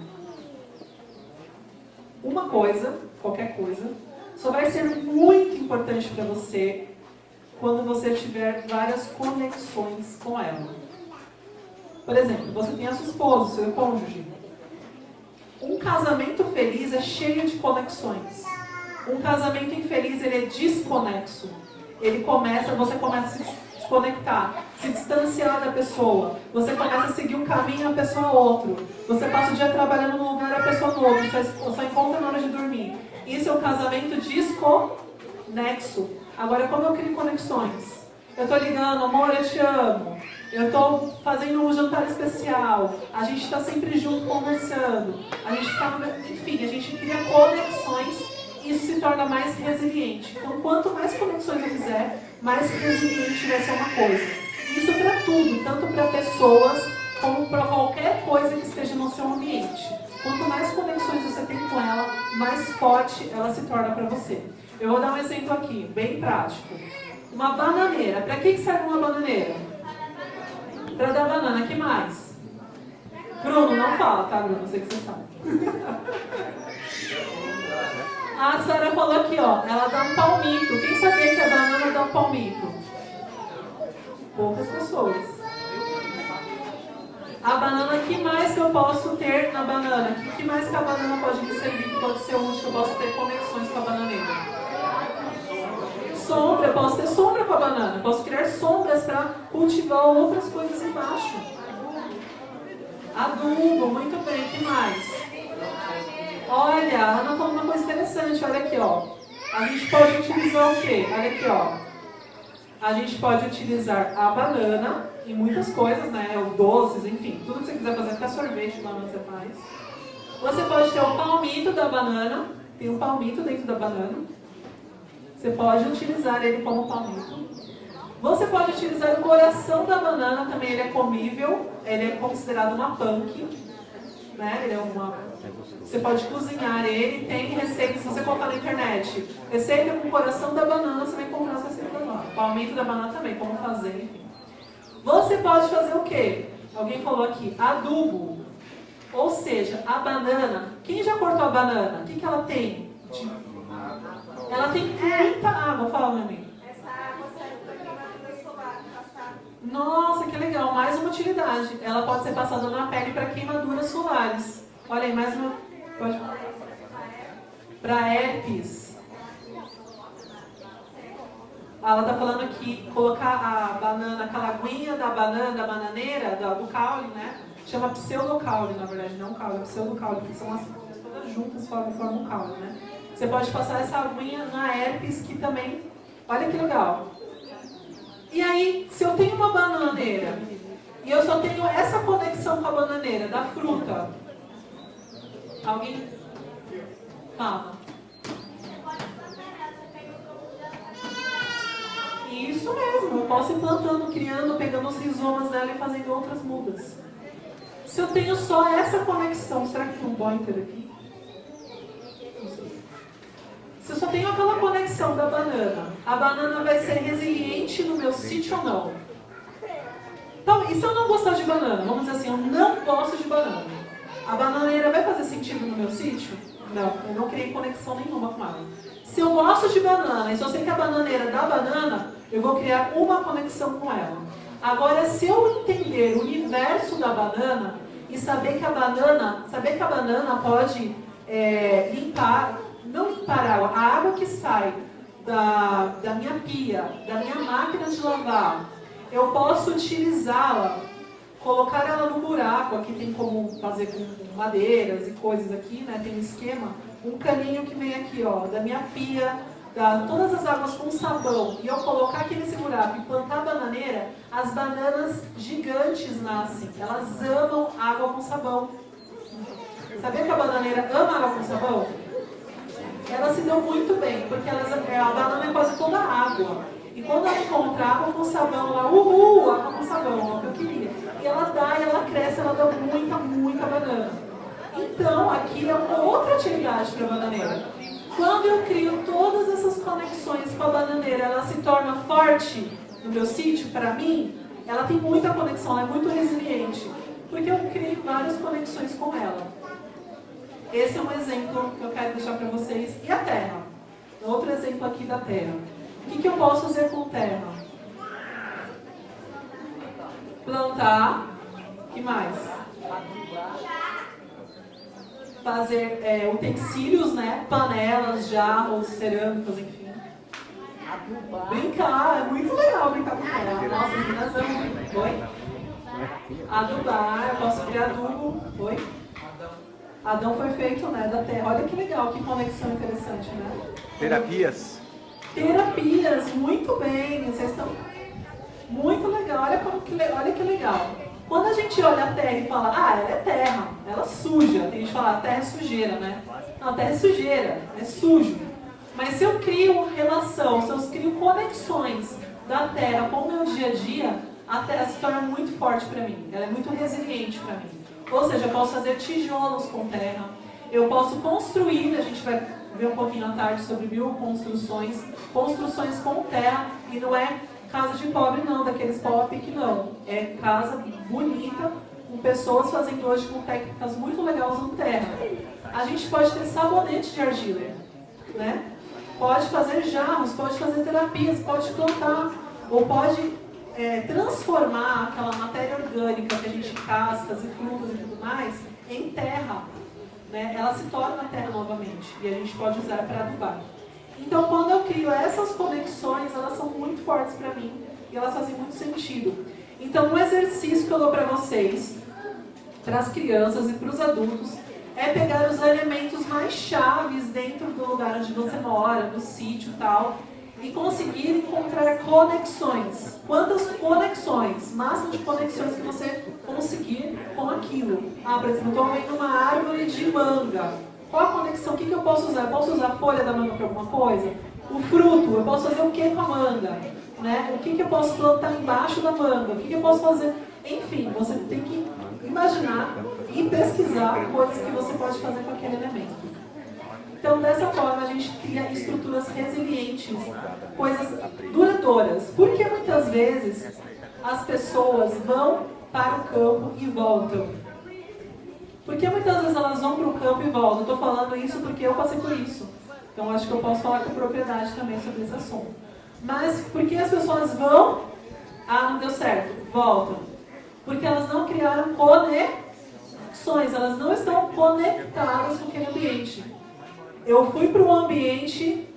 Uma coisa, qualquer coisa, só vai ser muito importante para você quando você tiver várias conexões com ela. Por exemplo, você tem a sua esposa, seu cônjuge. Um casamento feliz é cheio de conexões. Um casamento infeliz, ele é desconexo. Você começa a se desconectar, se distanciar da pessoa. Você começa a seguir um caminho, a pessoa outro. Você passa o dia trabalhando num lugar, a pessoa no outro. Só encontra na hora de dormir. Isso é um casamento desconexo. Agora, como eu crio conexões? Eu estou ligando, amor, eu te amo. Eu estou fazendo um jantar especial. A gente está sempre junto conversando. A gente está, enfim, a gente cria conexões e isso se torna mais resiliente. Então, quanto mais conexões eu fizer, mais resiliente vai ser uma coisa. Isso para tudo, tanto para pessoas como para qualquer coisa que esteja no seu ambiente. Quanto mais conexões você tem com ela, mais forte ela se torna para você. Eu vou dar um exemplo aqui, bem prático. Uma bananeira. Para que serve uma bananeira? Para dar banana. Que mais? Bruno, não fala, tá, Bruno? Eu sei que você sabe. A Sara falou aqui, ó. Ela dá um palmito. Quem sabia que a banana dá um palmito? Poucas pessoas. A banana, que mais que eu posso ter na banana? Que mais que a banana pode me servir? Que pode ser útil, que eu posso ter conexões com a bananeira? Sombra, eu posso ter sombra com a banana. Eu posso criar sombras para cultivar outras coisas embaixo. Adubo, muito bem. O que mais? Olha, a Ana falou uma coisa interessante. Olha aqui, ó. A gente pode utilizar o quê? Olha aqui, ó. A gente pode utilizar a banana em muitas coisas, né? Doces, enfim. Tudo que você quiser fazer, até sorvete, banana você faz. Você pode ter o palmito da banana. Tem um palmito dentro da banana. Você pode utilizar ele como palmito. Você pode utilizar o coração da banana, também ele é comível. Ele é considerado uma punk. Né? Ele é uma... Você pode cozinhar ele, tem receitas, se você colocar na internet. Receita com o coração da banana, você vai encontrar as receitas lá. Palmito da banana também, como fazer, enfim. Você pode fazer o quê? Alguém falou aqui, adubo. Ou seja, a banana, quem já cortou a banana? O que ela tem? Ela tem muita água, fala, meu amigo. Essa água serve para queimadura solar, passar. Nossa, que legal, mais uma utilidade. Ela pode ser passada na pele para queimaduras solares. Olha aí, mais uma. Pode falar. Para herpes. Ela está falando aqui, colocar a banana, aquela aguinha da banana, da bananeira, do caule, né? Chama pseudocaule, na verdade, não caule, é pseudocaule, que são as folhas todas juntas formam um caule, né? Você pode passar essa aguinha na herpes, que também... Olha que legal. E aí, se eu tenho uma bananeira, e eu só tenho essa conexão com a bananeira, da fruta... Alguém? Fala. Isso mesmo, eu posso ir plantando, criando, pegando os rizomas dela e fazendo outras mudas. Se eu tenho só essa conexão, será que tem um pointer aqui? Se eu só tenho aquela conexão da banana, a banana vai ser resiliente no meu sítio ou não? Então, e se eu não gostar de banana? Vamos dizer assim, eu não gosto de banana. A bananeira vai fazer sentido no meu sítio? Não, eu não criei conexão nenhuma com ela. Se eu gosto de banana, e se eu sei que a bananeira dá banana, eu vou criar uma conexão com ela. Agora, se eu entender o universo da banana e saber que a banana pode limpar, não limpar a água que sai da minha pia, da minha máquina de lavar, eu posso utilizá-la colocar ela no buraco, aqui tem como fazer com madeiras e coisas aqui, né? Tem um esquema, um caninho que vem aqui, ó, da minha pia, todas as águas com sabão, e eu colocar aqui nesse buraco e plantar a bananeira, as bananas gigantes nascem. Elas amam água com sabão. Sabia que a bananeira ama água com sabão? Elas se dão muito bem, porque a banana é quase toda água. E quando ela encontra água com sabão, ela, uhul, água com sabão, é o que eu queria. E ela dá, e ela cresce, ela dá muita, muita banana. Então, aqui é uma outra atividade para a bananeira. Quando eu crio todas essas conexões com a bananeira, ela se torna forte no meu sítio, para mim, ela tem muita conexão, ela é muito resiliente. Porque eu criei várias conexões com ela. Esse é um exemplo que eu quero deixar para vocês. E a terra? Outro exemplo aqui da terra. O que eu posso fazer com terra? Plantar. O que mais? Fazer utensílios, né? Panelas, jarros, cerâmicas, enfim. Brincar, é muito legal brincar com terra. Nossa, as meninas amam. Oi? Adubar, eu posso criar adubo. Oi? Adão foi feito, né, da terra. Olha que legal, que conexão interessante, né? Terapias. Terapias, muito bem. Vocês estão muito legal. Olha que legal. Quando a gente olha a terra e fala, ela é terra, ela suja. Tem gente que fala, a terra é sujeira, né? Não, a terra é sujeira, é sujo. Mas se eu crio relação, se eu crio conexões da terra com o meu dia a dia, a terra se torna muito forte para mim. Ela é muito resiliente para mim. Ou seja, eu posso fazer tijolos com terra, eu posso construir, a gente vai ver um pouquinho à tarde sobre construções com terra, e não é casa de pobre não, daqueles pop-up não, é casa bonita, com pessoas fazendo hoje com técnicas muito legais usando terra. A gente pode ter sabonete de argila, né? Pode fazer jarros, pode fazer terapias, pode plantar, ou pode transformar aquela matéria orgânica que a gente cascas e frutas e tudo mais em terra, né? Ela se torna terra novamente e a gente pode usar para adubar. Então, quando eu crio essas conexões, elas são muito fortes para mim e elas fazem muito sentido. Então, um exercício que eu dou para vocês, para as crianças e para os adultos, é pegar os elementos mais chaves dentro do lugar onde você mora, do sítio e tal, e conseguir encontrar conexões. Quantas conexões? Máximo de conexões que você conseguir com aquilo. Por exemplo, eu estou vendo uma árvore de manga. Qual a conexão? O que eu posso usar? Eu posso usar a folha da manga para alguma coisa? O fruto, eu posso fazer o que com a manga? Né? O que eu posso plantar embaixo da manga? O que eu posso fazer? Enfim, você tem que imaginar e pesquisar coisas que você pode fazer com aquele elemento. Então, dessa forma, a gente cria estruturas resilientes, coisas duradouras. Porque muitas vezes as pessoas vão para o campo e voltam. Porque muitas vezes elas vão para o campo e voltam. Eu estou falando isso porque eu passei por isso. Então, acho que eu posso falar com propriedade também sobre esse assunto. Mas porque as pessoas vão, não deu certo, voltam. Porque elas não criaram conexões, elas não estão conectadas com aquele ambiente. Eu fui para um ambiente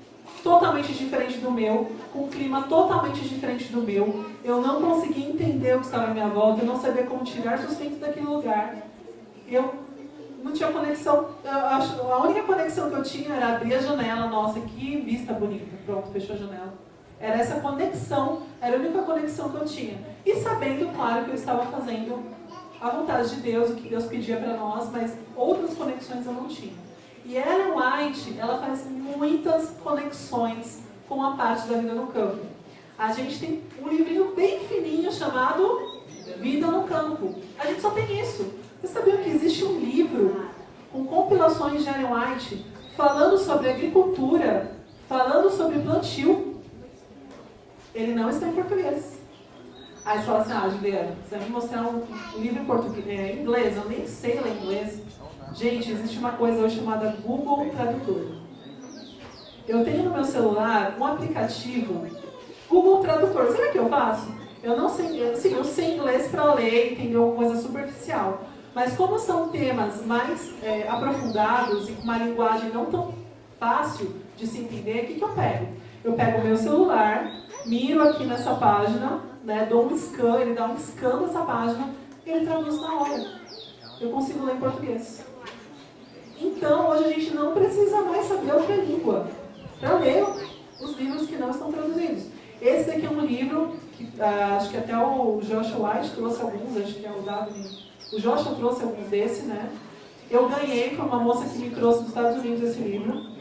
totalmente diferente do meu, com um clima totalmente diferente do meu. Eu não conseguia entender o que estava à minha volta, eu não sabia como tirar sustento daquele lugar. Eu não tinha conexão, a única conexão que eu tinha era abrir a janela, nossa, que vista bonita, pronto, fechou a janela. Era essa conexão, era a única conexão que eu tinha. E sabendo, claro, que eu estava fazendo a vontade de Deus, o que Deus pedia para nós, mas outras conexões eu não tinha. E Ellen White, ela faz muitas conexões com a parte da vida no campo. A gente tem um livrinho bem fininho chamado Vida no Campo. A gente só tem isso. Vocês sabiam que existe um livro com compilações de Ellen White falando sobre agricultura, falando sobre plantio? Ele não está em português. Aí você fala assim, Juliana, você vai me mostrar um livro em português, em inglês, eu nem sei ler inglês. Gente, existe uma coisa hoje chamada Google Tradutor. Eu tenho no meu celular um aplicativo Google Tradutor. Sabe o que eu faço? Eu não sei, assim, eu sei inglês para ler, entendeu? Uma coisa superficial. Mas como são temas mais aprofundados e com uma linguagem não tão fácil de se entender, o que eu pego? Eu pego o meu celular, miro aqui nessa página, né, dou um scan, ele dá um scan dessa página, ele traduz na hora. Eu consigo ler em português. Então, hoje a gente não precisa mais saber outra língua para ler os livros que não estão traduzidos. Esse daqui é um livro que acho que até o Joshua White trouxe alguns, acho que é o Davi. O Joshua trouxe alguns desses, né? Eu ganhei, foi uma moça que me trouxe dos Estados Unidos esse livro.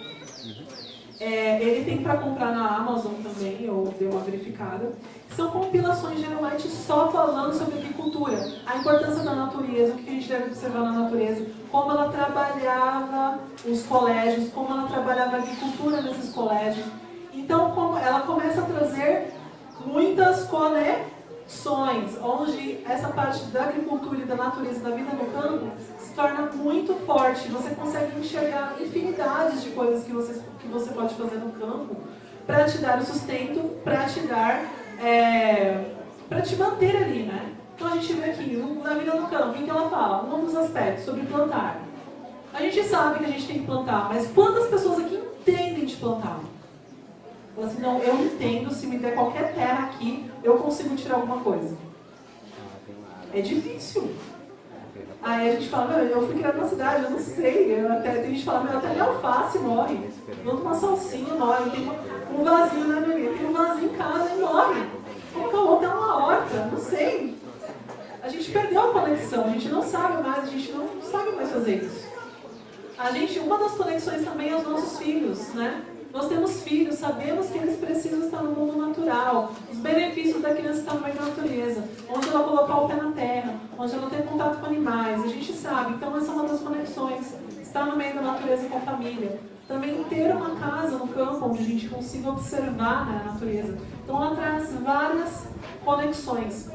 Ele tem para comprar na Amazon também, eu dei uma verificada. São compilações geralmente só falando sobre agricultura, a importância da natureza, o que a gente deve observar na natureza, como ela trabalhava os colégios, como ela trabalhava a agricultura nesses colégios. Então, como ela começa a trazer muitas conexões, onde essa parte da agricultura e da natureza, da vida no campo, se torna muito forte. Você consegue enxergar infinidades de coisas que você pode fazer no campo para te dar o sustento, para te dar, para te manter ali, né? Então a gente vê aqui, na vida no campo, o que ela fala? Um dos aspectos, sobre plantar. A gente sabe que a gente tem que plantar, mas quantas pessoas aqui entendem de plantar? Fala assim, não, eu entendo, se me der qualquer terra aqui, eu consigo tirar alguma coisa. É difícil. Aí a gente fala, eu fui criada na cidade, eu não sei. Tem gente que fala, até minha alface morre. Planta uma salsinha, morre. Tem um vazio, né, minha amiga? Tem um vazio em casa e morre. Como que eu vou ter uma horta? Não sei. A gente perdeu a conexão, a gente não sabe mais, a gente não sabe mais fazer isso. Uma das conexões também é os nossos filhos, né? Nós temos filhos, sabemos que eles precisam estar no mundo natural, os benefícios da criança estar no meio da natureza, onde ela colocar o pé na terra, onde ela tem contato com animais, a gente sabe. Então essa é uma das conexões, estar no meio da natureza com a família. Também ter uma casa no campo onde a gente consiga observar, né, a natureza. Então ela traz várias conexões.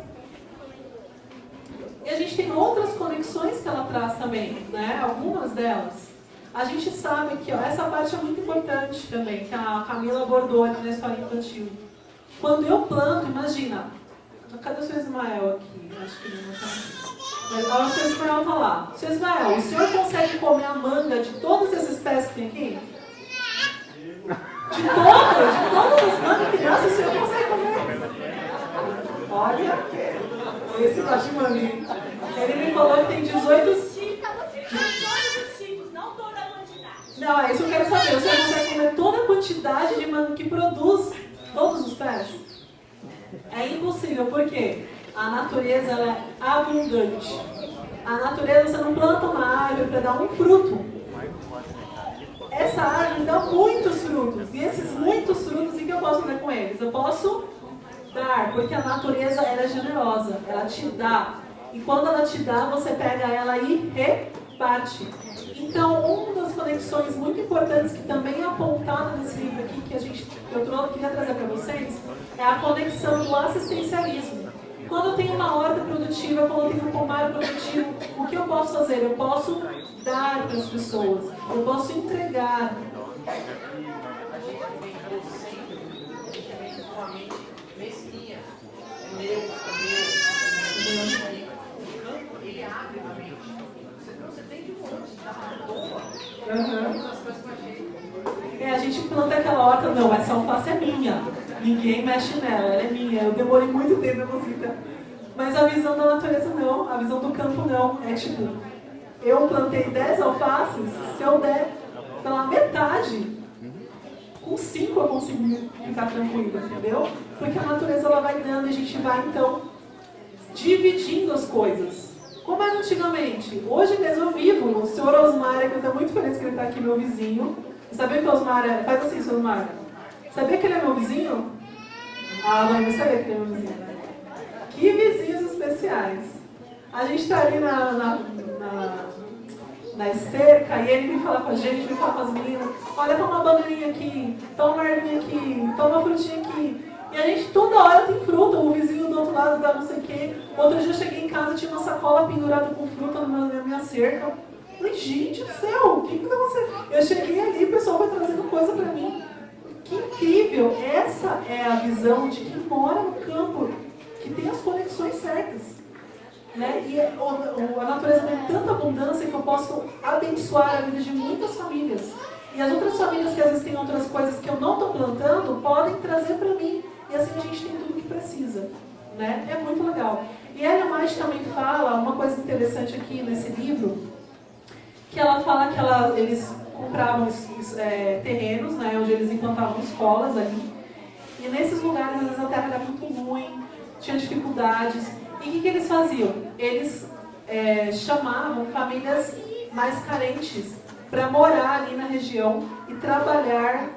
E a gente tem outras conexões que ela traz também, né? Algumas delas. A gente sabe que essa parte é muito importante também, que a Camila abordou aqui na história infantil. Quando eu planto, imagina, cadê o seu Ismael aqui? Acho que ele não está aqui. Mas o seu Ismael está lá. Seu Ismael, o senhor consegue comer a manga de todas essas espécies que tem aqui? De todas as mangas que nascem, o senhor consegue comer? Olha, esse gosta de manga. Ele me falou que tem 18... Não, é isso que eu quero saber. Você consegue comer toda a quantidade de manga que produz todos os pés? É impossível, porque a natureza ela é abundante. A natureza, você não planta uma árvore para dar um fruto. Essa árvore dá muitos frutos. E esses muitos frutos, o que eu posso fazer com eles? Eu posso dar, porque a natureza ela é generosa. Ela te dá. E quando ela te dá, você pega ela e reparte. Então, uma das conexões muito importantes que também é apontada nesse livro aqui, que eu queria trazer para vocês, é a conexão do assistencialismo. Quando eu tenho uma horta produtiva, quando eu tenho um pomar produtivo, o que eu posso fazer? Eu posso dar para as pessoas, eu posso entregar. A gente tem uma mente mesquinha, é meu. O campo, ele abre a mente. Você tem de monte, tá boa. A gente planta aquela horta, não, essa alface é minha. Ninguém mexe nela, ela é minha. Eu demorei muito tempo para conseguir. Mas a visão da natureza não, a visão do campo não. É tipo, eu plantei 10 alfaces, se eu der pela metade, com 5 eu consigo ficar tranquila, entendeu? Porque a natureza ela vai dando e a gente vai então dividindo as coisas. Como era antigamente. Hoje mesmo eu vivo, o senhor Osmar, que eu estou muito feliz que ele está aqui, meu vizinho. Sabia que o Osmar é... Faz assim, senhor Osmar. Sabia que ele é meu vizinho? Ah, mãe, não sabia que ele é meu vizinho, né? Que vizinhos especiais. A gente está ali na cerca e ele vem falar com a gente, vem falar com as meninas. Olha, toma uma bananinha aqui, toma uma ervinha aqui, toma uma frutinha aqui. E a gente toda hora tem fruta, o vizinho do outro lado dá não sei o quê. Outro dia eu cheguei em casa e tinha uma sacola pendurada com fruta na minha cerca. Eu falei, gente do céu, o que vai acontecer? Eu cheguei ali, o pessoal vai trazendo coisa pra mim. Que incrível! Essa é a visão de quem mora no campo, que tem as conexões certas. Né? E a natureza tem tanta abundância que eu posso abençoar a vida de muitas famílias. E as outras famílias que às vezes têm outras coisas que eu não estou plantando, podem trazer para mim. E assim a gente tem tudo o que precisa. né? É muito legal. E a Ellen White também fala uma coisa interessante aqui nesse livro, que ela fala que eles compravam terrenos, né, onde eles implantavam escolas ali, e nesses lugares às vezes a terra era muito ruim, tinha dificuldades, e o que eles faziam? Eles chamavam famílias mais carentes para morar ali na região e trabalhar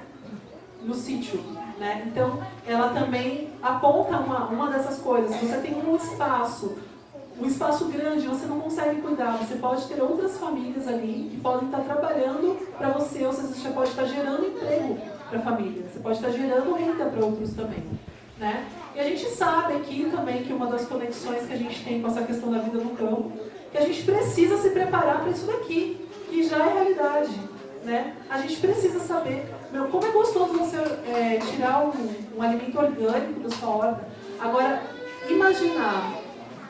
no sítio, né? Então, ela também aponta uma dessas coisas. Você tem um espaço grande, você não consegue cuidar. Você pode ter outras famílias ali que podem estar trabalhando para você, ou seja, você pode estar gerando emprego para a família. Você pode estar gerando renda para outros também, né? E a gente sabe aqui também que uma das conexões que a gente tem com essa questão da vida no campo, que a gente precisa se preparar para isso daqui, que já é realidade, né? A gente precisa saber, como é gostoso você tirar um alimento orgânico da sua horta. Agora, imaginar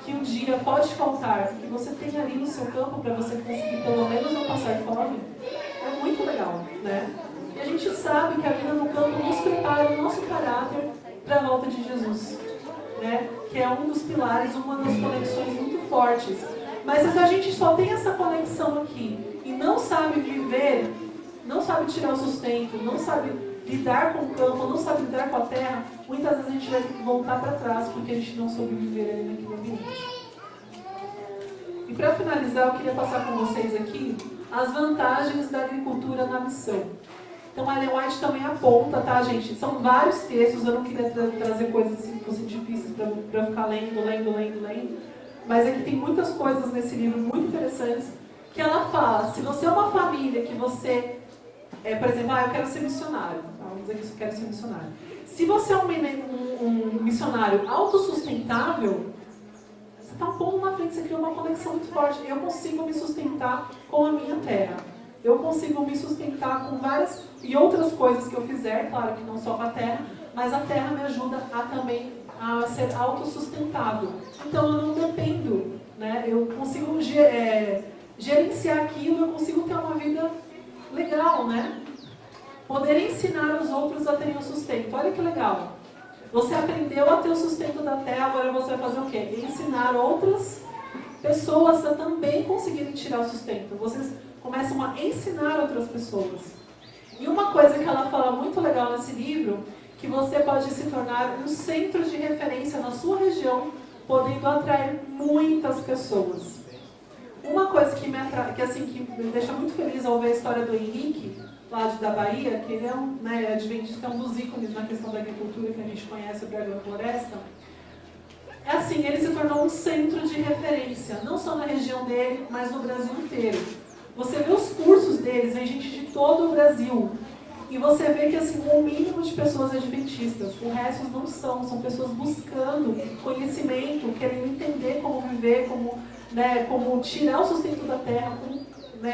que um dia pode faltar, que você tem ali no seu campo para você conseguir pelo menos não passar fome, é muito legal, né? E a gente sabe que a vida no campo nos prepara o nosso caráter para a volta de Jesus, né? Que é um dos pilares, uma das conexões muito fortes. Mas se a gente só tem essa conexão aqui e não sabe viver, não sabe tirar o sustento, não sabe lidar com o campo, não sabe lidar com a terra, muitas vezes a gente vai ter que voltar para trás porque a gente não soube viver ali naquele ambiente. E para finalizar, eu queria passar com vocês aqui as vantagens da agricultura na missão. Então a Ellen White também aponta, tá, gente? São vários textos, eu não queria trazer coisas assim que fossem difíceis para eu ficar lendo. Mas aqui tem muitas coisas nesse livro muito interessantes que ela fala. Se você é uma família que você, por exemplo, eu quero ser missionário. Vamos dizer que eu quero ser missionário. Se você é um missionário autossustentável, você está um pouco na frente, você cria uma conexão muito forte. Eu consigo me sustentar com a minha terra. Eu consigo me sustentar com várias e outras coisas que eu fizer, claro que não só com a terra, mas a terra me ajuda a ser autossustentável. Então eu não dependo, né? Eu consigo gerenciar aquilo, eu consigo ter uma vida legal, né? Poder ensinar os outros a terem o sustento. Olha que legal. Você aprendeu a ter o sustento da terra, agora você vai fazer o quê? Ensinar outras pessoas a também conseguirem tirar o sustento. Vocês começam a ensinar outras pessoas. E uma coisa que ela fala muito legal nesse livro, que você pode se tornar um centro de referência na sua região, podendo atrair muitas pessoas. Uma coisa que me deixa muito feliz ao ver a história do Henrique, lá da Bahia, que ele é adventista, é um dos ícones na questão da agricultura que a gente conhece, o agrofloresta. É assim, ele se tornou um centro de referência, não só na região dele, mas no Brasil inteiro. Você vê os cursos deles, vem gente de todo o Brasil. E você vê que assim, o mínimo de pessoas adventistas, o resto não são pessoas buscando conhecimento, querendo entender como viver, como tirar o sustento da terra, como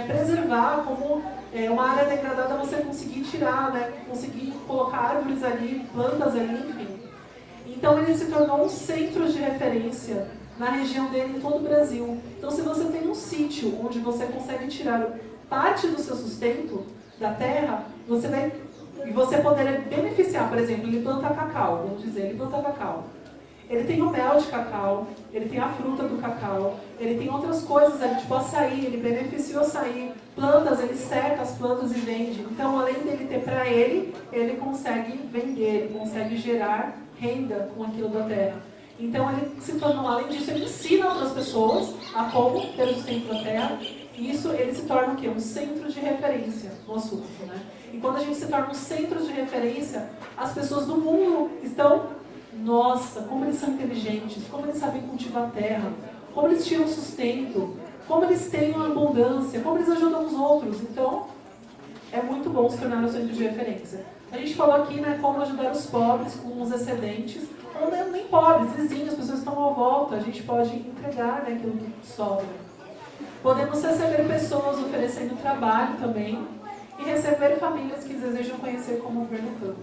preservar, como uma área degradada você conseguir tirar, conseguir colocar árvores ali, plantas ali, enfim. Então ele se tornou um centro de referência na região dele em todo o Brasil. Então se você tem um sítio onde você consegue tirar parte do seu sustento da terra, você poderia beneficiar, por exemplo, ele planta cacau, vamos dizer, ele planta cacau. Ele tem o mel de cacau, ele tem a fruta do cacau, ele tem outras coisas ali, tipo açaí, ele beneficia o açaí, plantas, ele seca as plantas e vende. Então, além dele ter para ele consegue vender, ele consegue gerar renda com aquilo da terra. Então, ele se tornou, além disso, ele ensina outras pessoas a como ter o sustento da terra. E isso, ele se torna o quê? Um centro de referência no assunto, né? E quando a gente se torna um centro de referência, as pessoas do mundo estão, nossa, como eles são inteligentes, como eles sabem cultivar a terra, como eles tiram sustento, como eles têm uma abundância, como eles ajudam os outros. Então, é muito bom se tornar um centro de referência. A gente falou aqui, como ajudar os pobres com os excedentes, ou nem pobres, vizinhos, as pessoas que estão à volta, a gente pode entregar aquilo que sobra. Podemos receber pessoas oferecendo trabalho também e receber famílias que desejam conhecer como viver no campo.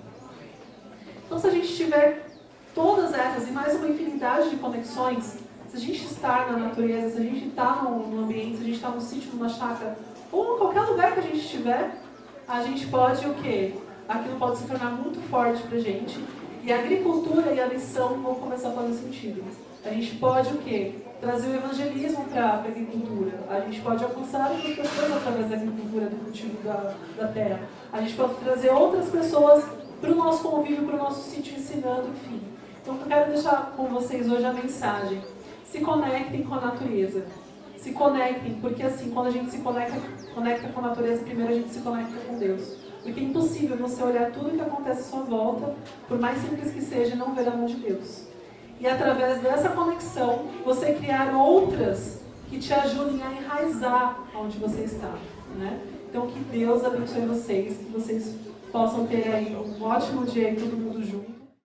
Então, se a gente tiver todas essas e mais uma infinidade de conexões, se a gente está na natureza, se a gente está no ambiente, se a gente está no sítio, numa chácara, ou em qualquer lugar que a gente estiver, a gente pode o quê? Aquilo pode se tornar muito forte para a gente E a agricultura e a missão vão começar a fazer sentido. A gente pode o quê? Trazer o evangelismo para a agricultura. A gente pode alcançar outras pessoas através da agricultura, do cultivo da terra. A gente pode trazer outras pessoas para o nosso convívio, para o nosso sítio, ensinando, enfim. Então, eu quero deixar com vocês hoje a mensagem. Se conectem com a natureza. Se conectem, porque assim, quando a gente se conecta com a natureza, primeiro a gente se conecta com Deus. Porque é impossível você olhar tudo que acontece à sua volta, por mais simples que seja, e não ver a mão de Deus. E através dessa conexão, você criar outras que te ajudem a enraizar onde você está, né? Então, que Deus abençoe vocês, que vocês possam ter aí um ótimo dia aí, todo mundo junto.